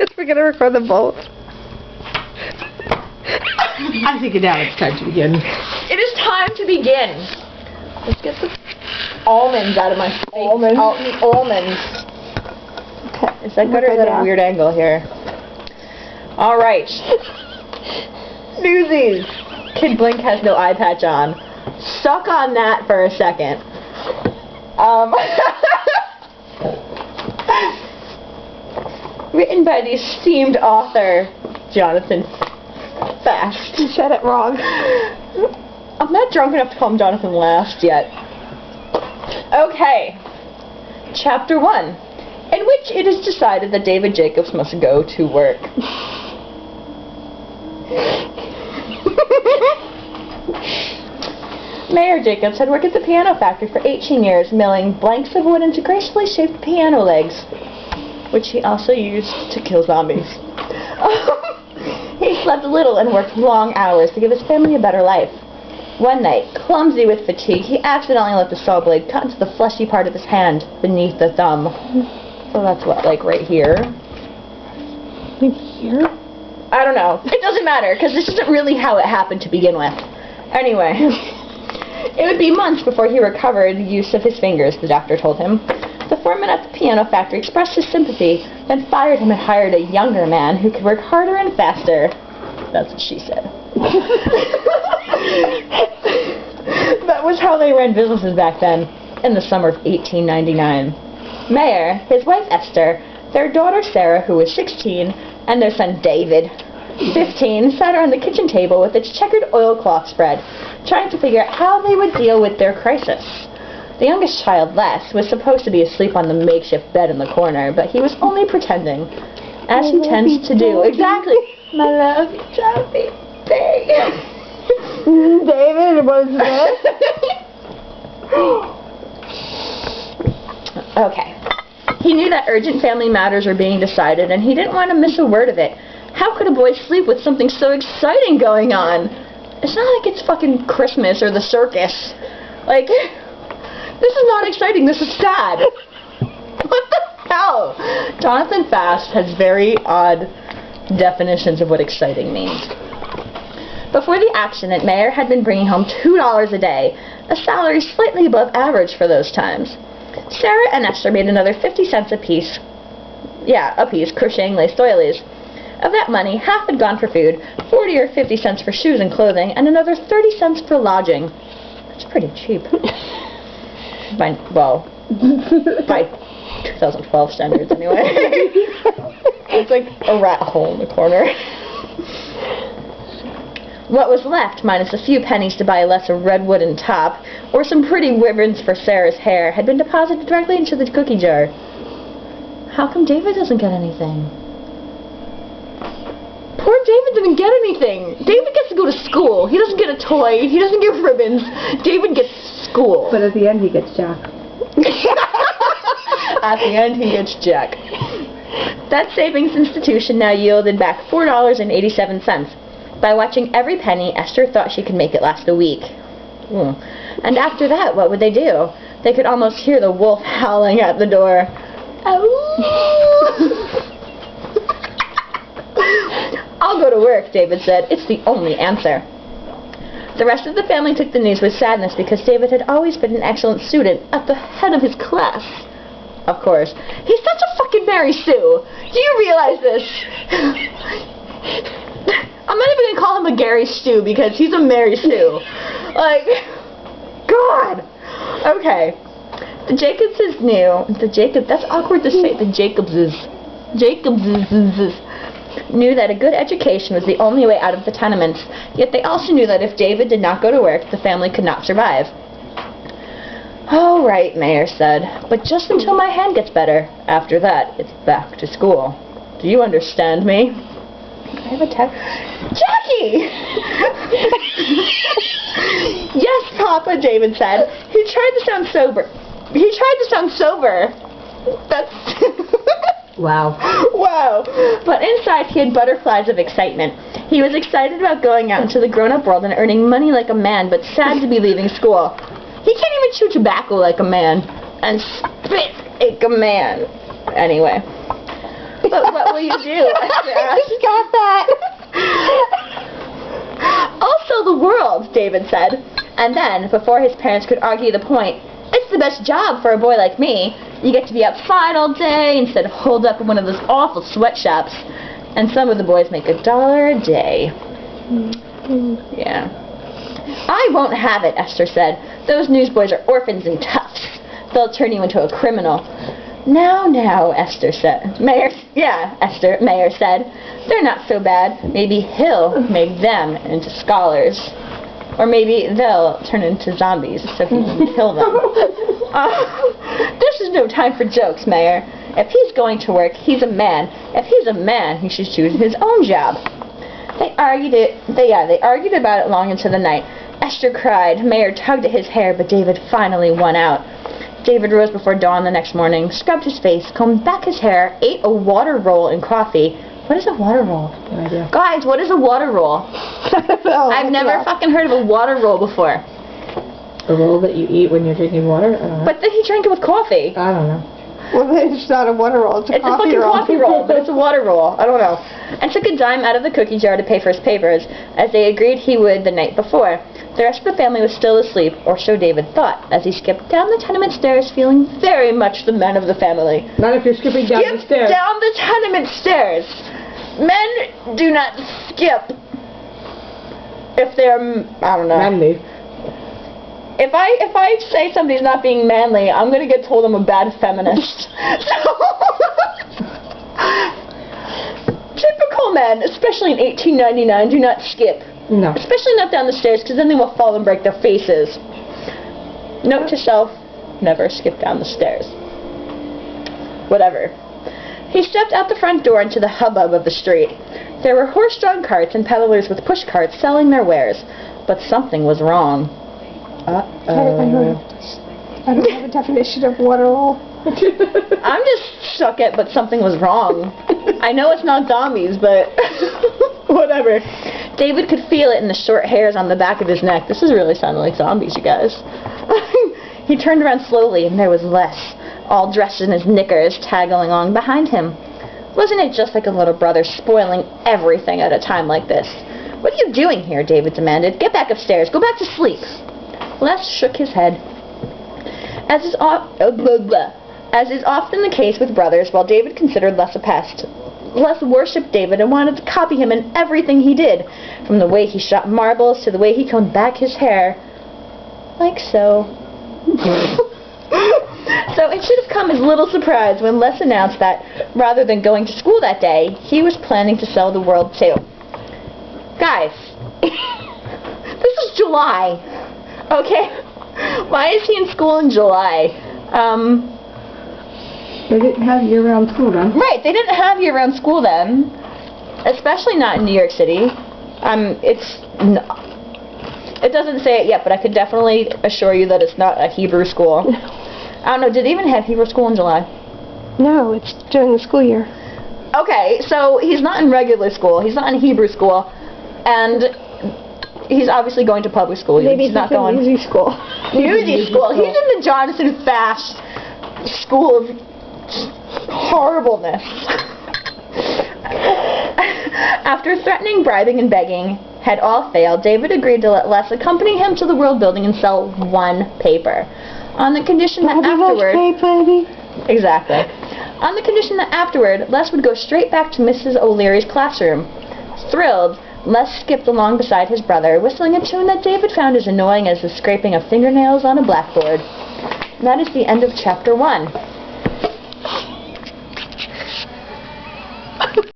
Because we're going to record them both. I think now it's time to begin. It is time to begin. Let's get the almonds out of my face. Almonds? Almonds. Okay. Is that good or is that a weird angle here? Alright. Newsies. Kid Blink has no eye patch on. Suck on that for a second. Written by the esteemed author, Jonathan Fast. You said it wrong. I'm not drunk enough to call him Jonathan Last yet. Okay. Chapter 1, in which it is decided that David Jacobs must go to work. Mayor Jacobs had worked at the piano factory for 18 years, milling blanks of wood into gracefully shaped piano legs, which he also used to kill zombies. He slept little and worked long hours to give his family a better life. One night, clumsy with fatigue, he accidentally let the saw blade cut into the fleshy part of his hand beneath the thumb. So that's what, like right here? Maybe here? I don't know. It doesn't matter, because this isn't really how it happened to begin with. Anyway, it would be months before he recovered the use of his fingers, the doctor told him. The foreman at the piano factory expressed his sympathy, then fired him and hired a younger man who could work harder and faster. That's what she said. That was how they ran businesses back then, in the summer of 1899. Mayer, his wife Esther, their daughter Sarah, who was 16, and their son David, 15, sat around the kitchen table with its checkered oilcloth spread, trying to figure out how they would deal with their crisis. The youngest child, Les, was supposed to be asleep on the makeshift bed in the corner, but he was only pretending, as he tends to do. Exactly. My love, Johnny, David, what is this? Okay. He knew that urgent family matters were being decided, and he didn't want to miss a word of it. How could a boy sleep with something so exciting going on? It's not like it's fucking Christmas or the circus. Like, this is not exciting, this is sad. What the hell? Jonathan Fast has very odd definitions of what exciting means. Before the accident, Mayer had been bringing home $2 a day, a salary slightly above average for those times. Sarah and Esther made another 50 cents apiece, crocheting lace doilies. Of that money, half had gone for food, 40 or 50 cents for shoes and clothing, and another 30 cents for lodging. That's pretty cheap. By 2012 standards, anyway. It's like a rat hole in the corner. What was left, minus a few pennies to buy a lesser red wooden top, or some pretty ribbons for Sarah's hair, had been deposited directly into the cookie jar. How come David doesn't get anything? Poor David didn't get anything. David gets to go to school. He doesn't get a toy. He doesn't get ribbons. David gets school. But at the end, he gets Jack. At the end, he gets Jack. That savings institution now yielded back $4.87. By watching every penny, Esther thought she could make it last a week. And after that, what would they do? They could almost hear the wolf howling at the door. I'll go to work, David said. It's the only answer. The rest of the family took the news with sadness because David had always been an excellent student, at the head of his class. Of course. He's such a fucking Mary Sue. Do you realize this? I'm not even going to call him a Gary Stew because he's a Mary Sue. Like, God. Okay. That's awkward to say. The Jacobses knew that a good education was the only way out of the tenements, yet they also knew that if David did not go to work, the family could not survive. All right, Mayer said, but just until my hand gets better. After that, it's back to school. Do you understand me? I have a text. Jackie! Yes, Papa, David said. He tried to sound sober. That's... Wow. Wow. But inside he had butterflies of excitement. He was excited about going out into the grown-up world and earning money like a man, but sad to be leaving school. He can't even chew tobacco like a man and spit like a man. Anyway. But what will you do? Esther I asked. just got that. Also the world, David said. And then, before his parents could argue the point, it's the best job for a boy like me. You get to be outside all day instead of holed up in one of those awful sweatshops. And some of the boys make $1 a day. Yeah. I won't have it, Esther said. Those newsboys are orphans and toughs. They'll turn you into a criminal. Now, Esther said. Mayor said. They're not so bad. Maybe he'll make them into scholars. Or maybe they'll turn into zombies so he can kill them. This is no time for jokes, Mayor. If he's going to work, he's a man. If he's a man, he should choose his own job. They argued about it long into the night. Esther cried. Mayor tugged at his hair, but David finally won out. David rose before dawn the next morning, scrubbed his face, combed back his hair, ate a water roll and coffee. What is a water roll? No idea. Guys, what is a water roll? I've never fucking heard of a water roll before. A roll that you eat when you're drinking water? I don't know. But then he drank it with coffee. I don't know. Well, it's not a water roll. It's a coffee roll. Fucking coffee roll, but it's a water roll. I don't know. And took a dime out of the cookie jar to pay for his papers, as they agreed he would the night before. The rest of the family was still asleep, or so David thought, as he skipped down the tenement stairs, feeling very much the man of the family. Not if you're skipping down the stairs. Down the tenement stairs. Men do not skip if they're, I don't know. Manly. If I say somebody's not being manly, I'm gonna get told I'm a bad feminist. Typical men, especially in 1899, do not skip. No. Especially not down the stairs, because then they will fall and break their faces. Note to self, never skip down the stairs. Whatever. He stepped out the front door into the hubbub of the street. There were horse-drawn carts and peddlers with push carts selling their wares, but something was wrong. I don't have a definition of water roll. I'm just shook at, but something was wrong. I know it's not zombies, but whatever. David could feel it in the short hairs on the back of his neck. This is really sounding like zombies, you guys. He turned around slowly, and there was Les, all dressed in his knickers, tagging along behind him. Wasn't it just like a little brother spoiling everything at a time like this? What are you doing here? David demanded. Get back upstairs. Go back to sleep. Les shook his head. As is often the case with brothers, while David considered Les a pest, Les worshipped David and wanted to copy him in everything he did, from the way he shot marbles to the way he combed back his hair. Like so. So it should have come as little surprise when Les announced that, rather than going to school that day, he was planning to sell the world too. Guys, this is July, okay? Why is he in school in July? They didn't have year-round school then. Right, they didn't have year-round school then, especially not in New York City. It doesn't say it yet, but I could definitely assure you that it's not a Hebrew school. I don't know, did they even have Hebrew school in July? No, it's during the school year. Okay, so he's not in regular school, he's not in Hebrew school, and he's obviously going to public school. Maybe he's not in going Newsies school. Newsies school. He's in the Jonathan Fast school of horribleness. After threatening, bribing, and begging had all failed, David agreed to let Les accompany him to the World Building and sell one paper, on the condition that afterward. Exactly. On the condition that afterward, Les would go straight back to Mrs. O'Leary's classroom. Thrilled, Les skipped along beside his brother, whistling a tune that David found as annoying as the scraping of fingernails on a blackboard. And that is the end of Chapter 1.